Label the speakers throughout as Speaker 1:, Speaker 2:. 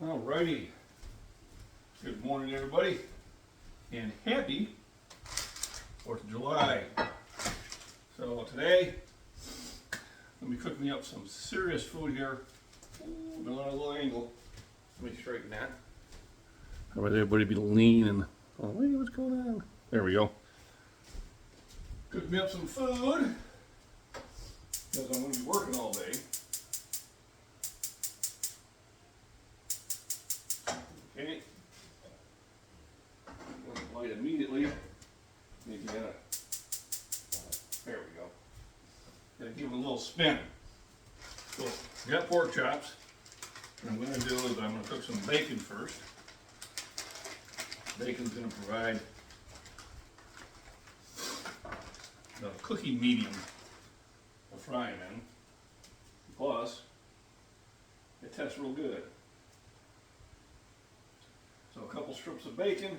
Speaker 1: Alrighty, good morning everybody, and happy 4th of July. So today, I'm going to be cooking me up some serious food here. Ooh, been on a little angle. Let me straighten that. I want everybody to be lean and, oh wait, what's going on? There we go. Cook me up some food, because I'm going to be working all day. Okay, light immediately. Need to get it. There we go. Gotta give it a little spin. So, I got pork chops. What I'm going to do is I'm going to cook some bacon first. Bacon's going to provide the cooking medium to fry them in. Plus, it tastes real good. So a couple strips of bacon.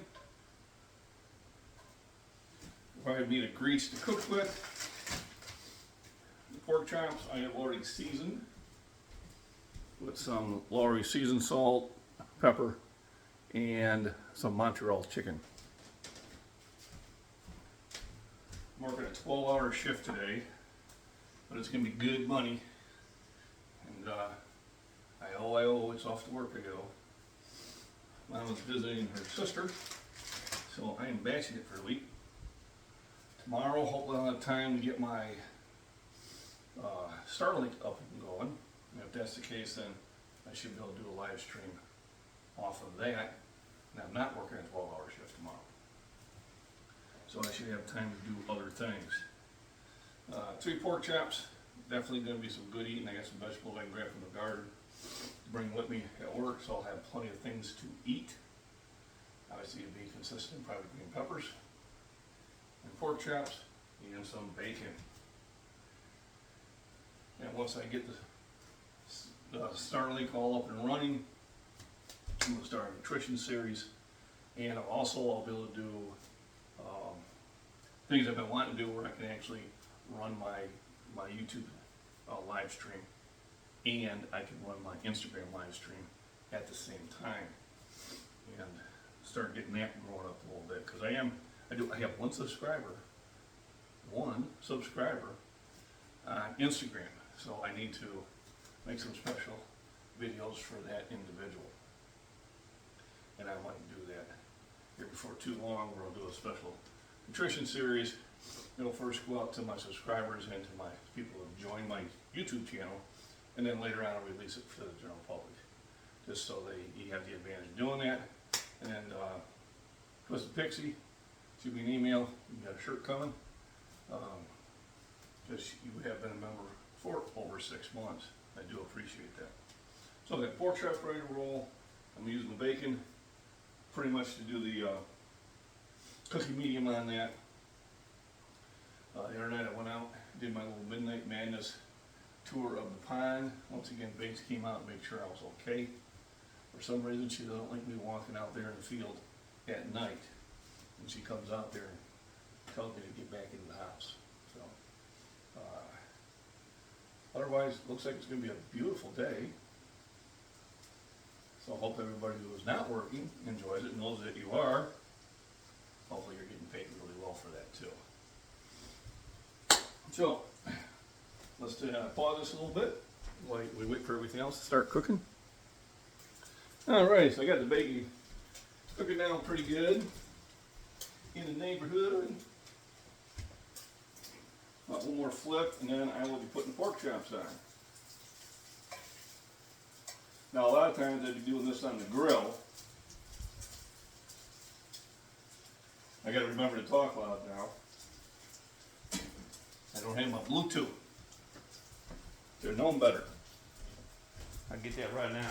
Speaker 1: Provide me the grease to cook with. The pork chops I have already seasoned with some Lowry seasoned salt, pepper, and some Montreal chicken. I'm working a 12-hour shift today, but it's going to be good money. And I owe, it's off to work I go. Mom was visiting her sister, so I am bashing it for a week. Tomorrow, hopefully I'll have time to get my Starlink up and going. And if that's the case, then I should be able to do a live stream off of that. And I'm not working a 12-hour shift tomorrow. So I should have time to do other things. 3 pork chops, definitely going to be some good eating. I got some vegetables I can grab from the garden to bring with me at work, so I'll have plenty of things to eat. Obviously it'll be consistent, probably green peppers and pork chops and some bacon. And once I get the Starlink all up and running, I'm going to start a nutrition series, and also I'll be able to do things I've been wanting to do where I can actually run my YouTube live stream, and I can run my Instagram live stream at the same time, and start getting that growing up a little bit, because I have one subscriber on Instagram, so I need to make some special videos for that individual, and I might do that here before too long, where I'll do a special nutrition series. It'll first go out to my subscribers and to my people who have joined my YouTube channel, and then later on I'll release it for the general public, just so you have the advantage of doing that. And then Twisted Pixie, shoot me an email. You got a shirt coming, because you have been a member for over 6 months. I do appreciate that. So I got pork chops ready to roll. I'm using the bacon pretty much to do the cooking medium on that. The other night I went out, did my little Midnight Madness tour of the pond. Once again, Bates came out and made sure I was okay. For some reason, she doesn't like me walking out there in the field at night. And she comes out there and tells me to get back into the house. So, otherwise, it looks like it's going to be a beautiful day. So I hope everybody who is not working enjoys it, knows that you are. Hopefully you're getting paid really well for that too. So, let's pause this a little bit while we wait for everything else to start cooking. Alright, so I got the bacon cooking down pretty good in the neighborhood. About one more flip, and then I will be putting the pork chops on. Now, a lot of times I'd be doing this on the grill. I gotta remember to talk loud now. I don't have my Bluetooth. They're known better. I'll get that right now.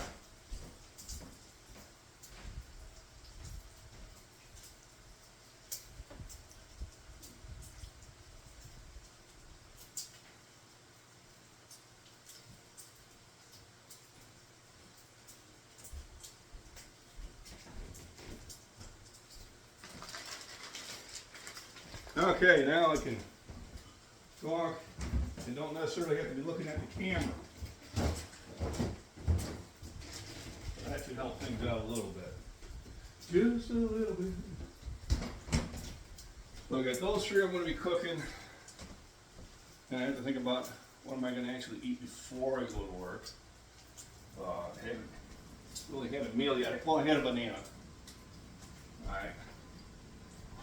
Speaker 1: Okay, now I can talk and don't necessarily have to be looking at the camera. That should help things out a little bit. Just a little bit. So I got those three I'm going to be cooking. And I have to think about what am I going to actually eat before I go to work. I haven't really had a meal yet. Well, I had a banana. Alright.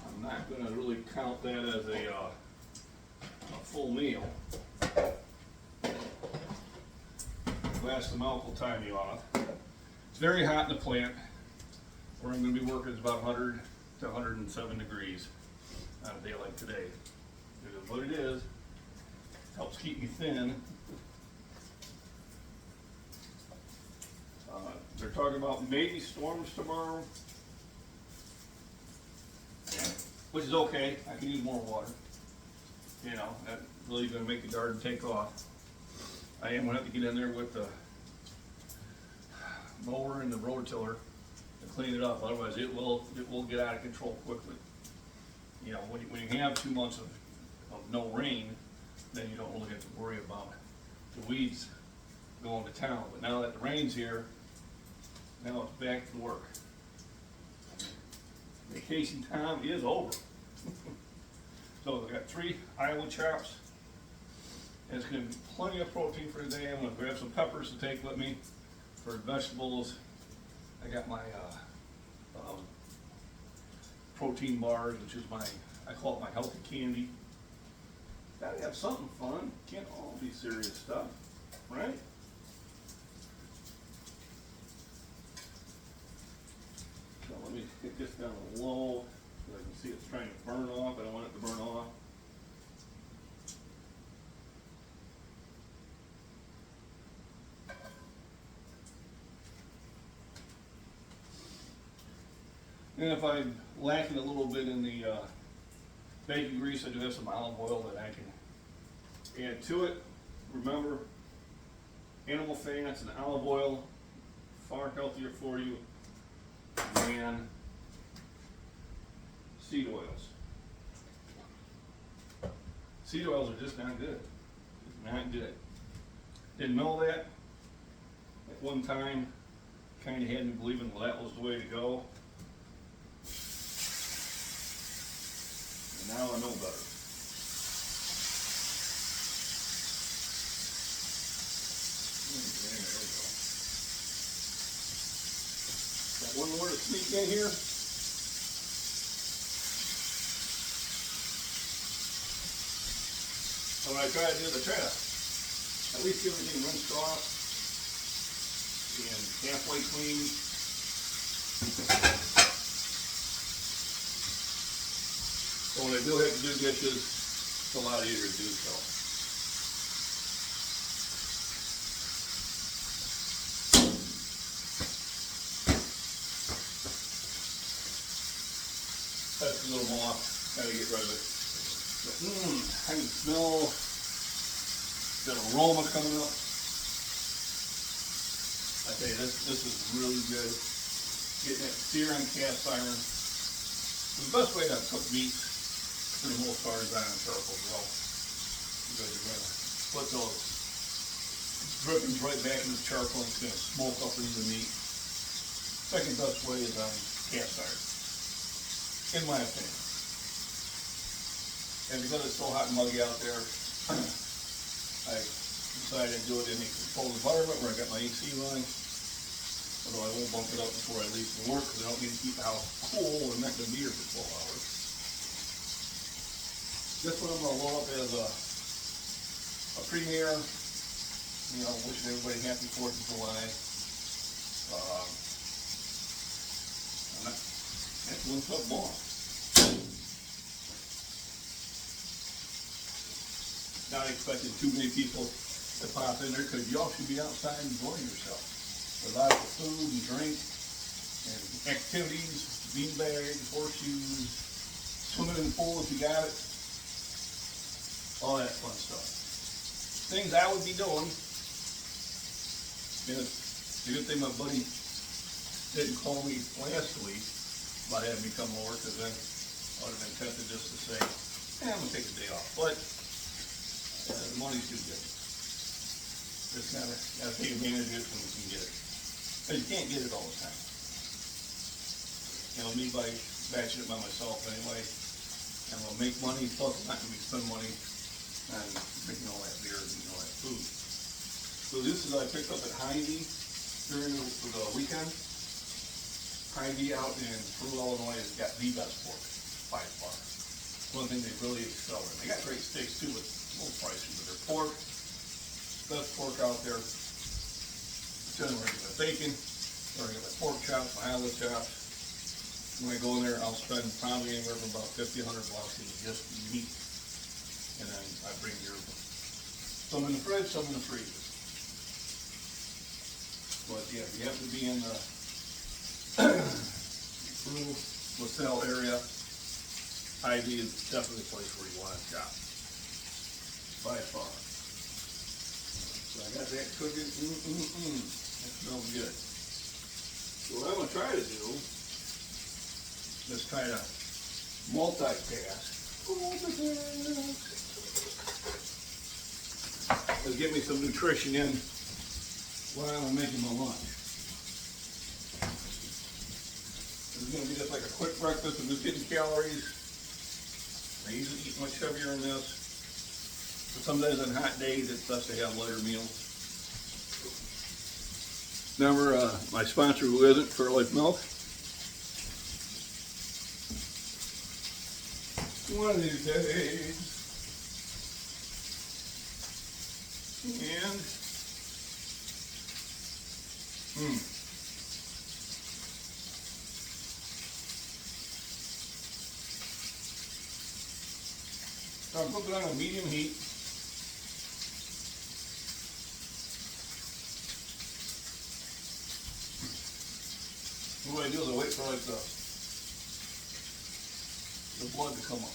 Speaker 1: I'm not going to really count that as a full meal. Last amount will time you off. It's very hot in the plant. Where I'm going to be working is about 100 to 107 degrees on a day like today. It is what it is. Helps keep me thin. They're talking about maybe storms tomorrow, which is okay. I can use more water. You know, that's really going to make the garden take off. I am going to have to get in there with the mower and the rototiller to clean it up. Otherwise, it will get out of control quickly. You know, when you have 2 months of no rain, then you don't really have to worry about the weeds going to town. But now that the rain's here, now it's back to work. Vacation time is over. So I've got 3 Iowa chops. And it's going to be plenty of protein for today. I'm going to grab some peppers to take with me for vegetables. I got my protein bars, which is I call it my healthy candy. Gotta have something fun. Can't all be serious stuff, right? So let me get this down low so I can see it's trying to burn off. I don't want it to burn off. And if I'm lacking a little bit in the bacon grease, I do have some olive oil that I can add to it. Remember, animal fats and olive oil, far healthier for you than seed oils. Seed oils are just not good. Just not good. Didn't know that. At one time, kind of had me believing, well, that was the way to go. Now I know better. There we go. Got one more to sneak in here. So what I try to do is I try to at least get everything rinsed off and halfway clean. So when I do have to do dishes, it's a lot easier to do so. That's a little more, gotta get rid of it. But, I can smell that aroma coming up. I tell you, this is really good. Getting that sear on cast iron. The best way to cook meat for the most part is on charcoal grill, because you're going to put those drippings right back in the charcoal and it's going to smoke up into the meat. Second best way is on cast iron, in my opinion. And because it's so hot and muggy out there, I decided to do it in a controlled environment where I got my AC running. Although I won't bump it up before I leave for work because I don't need to keep the house cool and not going to be here for 12 hours. This one I'm going to load up as a premiere, you know, wishing everybody happy 4th of July. That's one cup more. Not expecting too many people to pop in there because you all should be outside enjoying yourself. With lots of food and drink and activities, beanbags, horseshoes, swimming in the pool if you got it. All that fun stuff. Things I would be doing. And it's a good thing my buddy didn't call me last week about having me come over, because then I would have been tempted just to say, I'm going to take a day off. But the money's too good. Just gotta take advantage of it when we can get it. And you can't get it all the time. You know, me by batching it by myself anyway, and I'll make money, plus I'm not going to spend money on drinking all that beer and eating all that food. So this is I picked up at Hy-Vee during the weekend. Hy-Vee out in Peru, Illinois has got the best pork by far. One thing they really excel in. They got great steaks too, but a little pricey. But their pork, best pork out there. Then we're gonna get my bacon, we're gonna get my pork chops, my halibut chops. When I go in there, I'll spend probably anywhere from about $50, $100 in just meat. And then I bring some in the fridge, some in the freezer. But yeah, you have to be in the Peru, LaSalle area. Hy-Vee is definitely a place where you want to shop. By far. So I got that cooking. That smells good. So what I'm going to try to do is kind of multitask. Is get me some nutrition in while I'm making my lunch. It's going to be just like a quick breakfast. I'm just getting calories. I usually eat much heavier than this. But some days on hot days, it's best to have lighter meals. Remember my sponsor who isn't, Fairlife Milk. One of these days. And so I'm cooking on a medium heat. What I do is I wait for like the blood to come up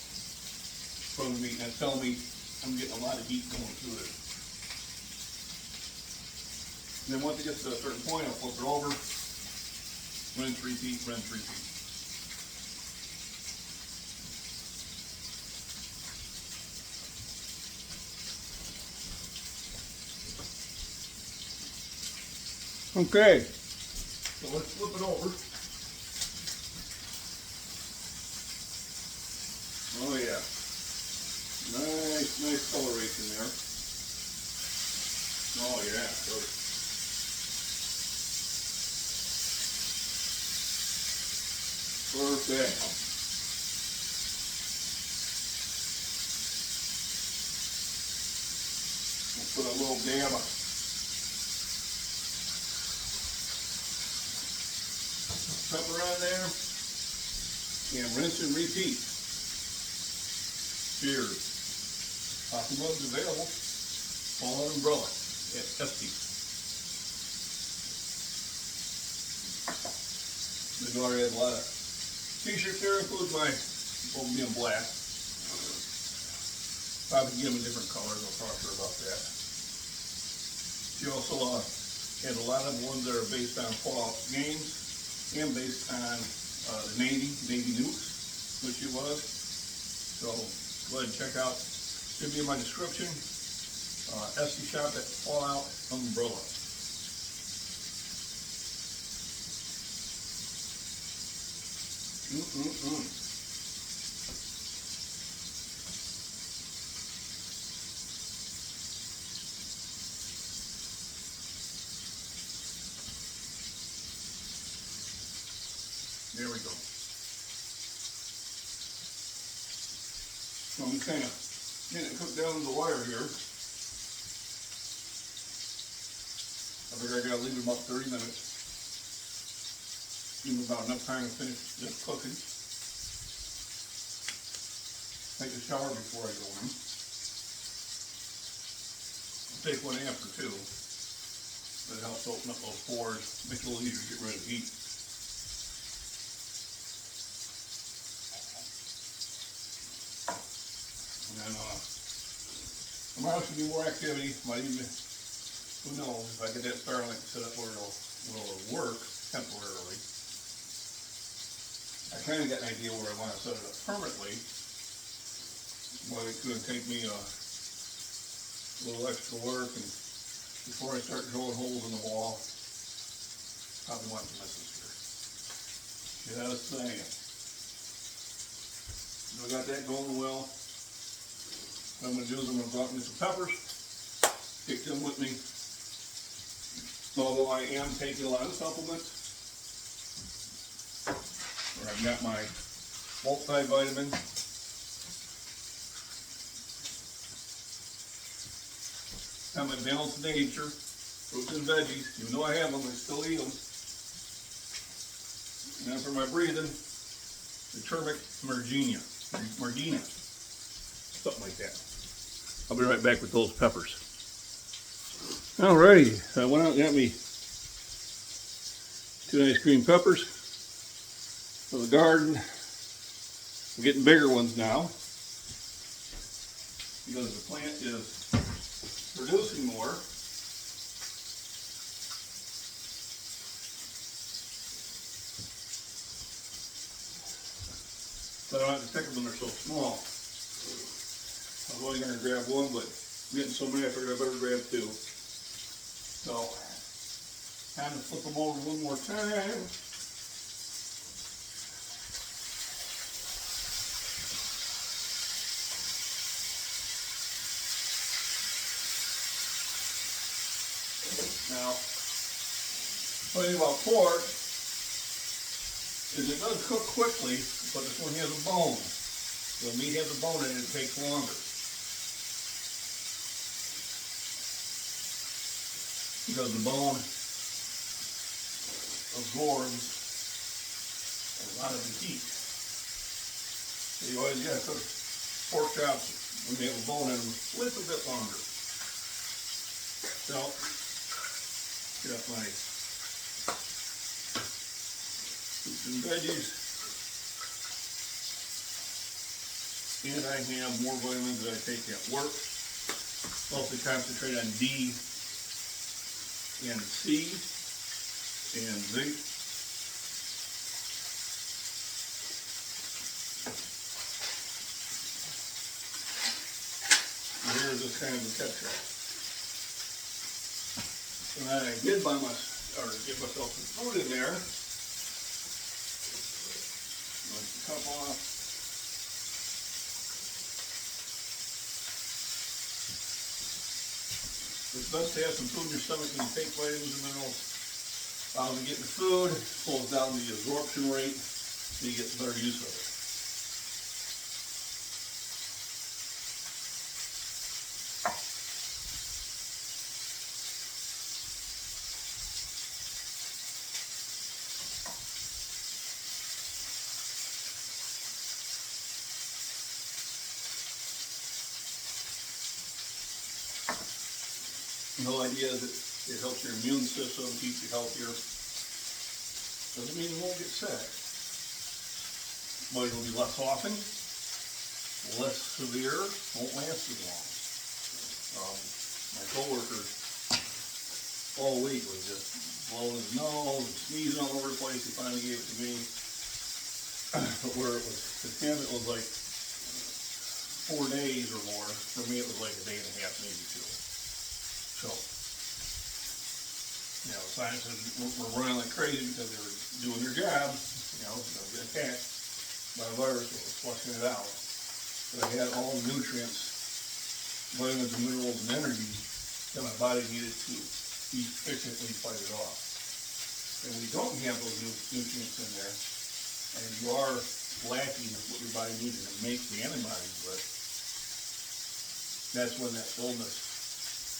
Speaker 1: from the meat, and it's telling me I'm getting a lot of heat going through it. And then once it gets to a certain point, I'll flip it over, rinse, repeat, rinse, repeat. Okay, so let's flip it over. Oh yeah, nice coloration there. Oh yeah, good. Perfect. We'll put a little dab of pepper on there, and rinse and repeat. Cheers. Coffee mugs available. Fall Umbrella at Esty. The daughter had a lot of t-shirts there, includes my both being black. Probably get them in different colors. I'll talk to her about that. She also had a lot of ones that are based on Fallout games. And based on the Navy nukes, which it was. So go ahead and check out, should be in my description, Esty Shop at Fallout Umbrella. There we go. So I'm kind of getting it cooked down to the wire here. I figure I gotta leave it about 30 minutes. Give me about enough time to finish this cooking. Take a shower before I go in. I'll take one after too. That helps open up those pores, make it a little easier to get rid of heat. And tomorrow should be more activity. Might even, who knows, if I get that Starlink set up where it'll work temporarily. I kind of got an idea where I want to set it up permanently. But it's going to take me a little extra work, and before I start drilling holes in the wall, Probably want to miss this here. Just saying. I got that going well. What I'm going to do is I'm going to go out and get some peppers. Take them with me. Although I am taking a lot of supplements. I've got my multivitamin. Got my balanced nature, fruits and veggies. Even though I have them, I still eat them. And then for my breathing, the turmeric Margina, something like that. I'll be right back with those peppers. Alrighty, I went out and got me 2 nice green peppers for the garden. I'm getting bigger ones now because the plant is producing more. So I don't have to pick them when they're so small. I was only going to grab one, but I'm getting so many I figured I better grab 2. So, time to flip them over one more time. Now, the thing about pork is it does cook quickly, but this one has a bone. The meat has a bone in it, it takes longer. Because the bone absorbs a lot of the heat. So you always got to cook pork chops when they have a bone in them a little bit longer. So, get up my fruits and veggies. And I have more vitamins that I take at work. Mostly concentrate on D and C and zinc. And here's this kind of a ketchup. And I did buy give myself some food in there. Like the cup off. It's best to have some food in your stomach when you take vitamins and minerals. While you're getting the food, it pulls down the absorption rate so you get better use of it. The whole idea is that it helps your immune system, keeps you healthier. Doesn't mean you won't get sick, but it'll be less often, less severe, won't last as long. My coworker all week was just blowing his nose, sneezing all over the place. He finally gave it to me. But where it was, to him it was like 4 days or more. For me it was like a day and a half, maybe 2. So, you know, scientists were running like crazy because they were doing their job. You know, they'll get attacked by a virus that was flushing it out. But I had all the nutrients, vitamins and minerals and energy that my body needed to efficiently fight it off. And when you don't have those nutrients in there, and you are lacking what your body needs to make the antibodies with, that's when that illness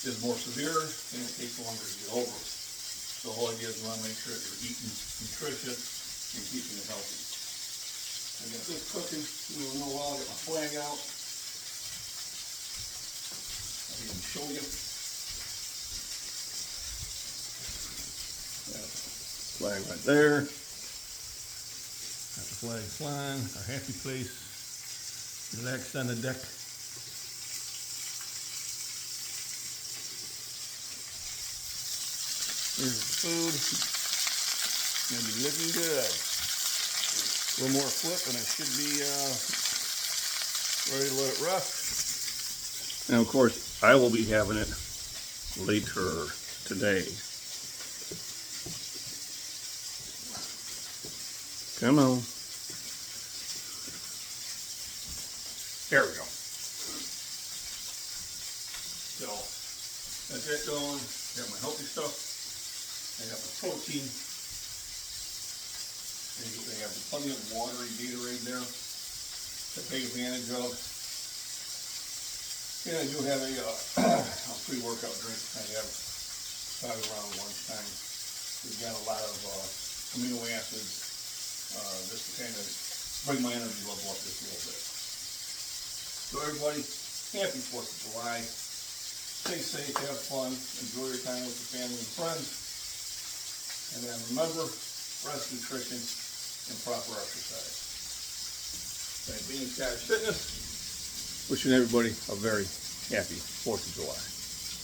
Speaker 1: is more severe and it takes longer to get over it. So the whole idea is you want to make sure that you're eating nutritious and keeping it healthy. I got this cooking in a little while. I got my flag out. I'll even show you. Flag right there. Got the flag flying. Our happy place. Relaxed on the deck. Here's the food. Gonna be looking good. A little more flip and I should be ready to let it rest. And of course, I will be having it later today. Come on. There we go. So, that's it going. Got my healthy stuff. I got my protein. They have plenty of watery Gatorade there to take advantage of. And I do have a pre-workout drink I have probably around lunchtime. We've got a lot of amino acids just to kind of bring my energy level up just a little bit. So everybody, happy 4th of July. Stay safe, have fun, enjoy your time with your family and friends. And then remember, breast nutrition and proper exercise. MacBean Scottish Fitness, wishing everybody a very happy 4th of July.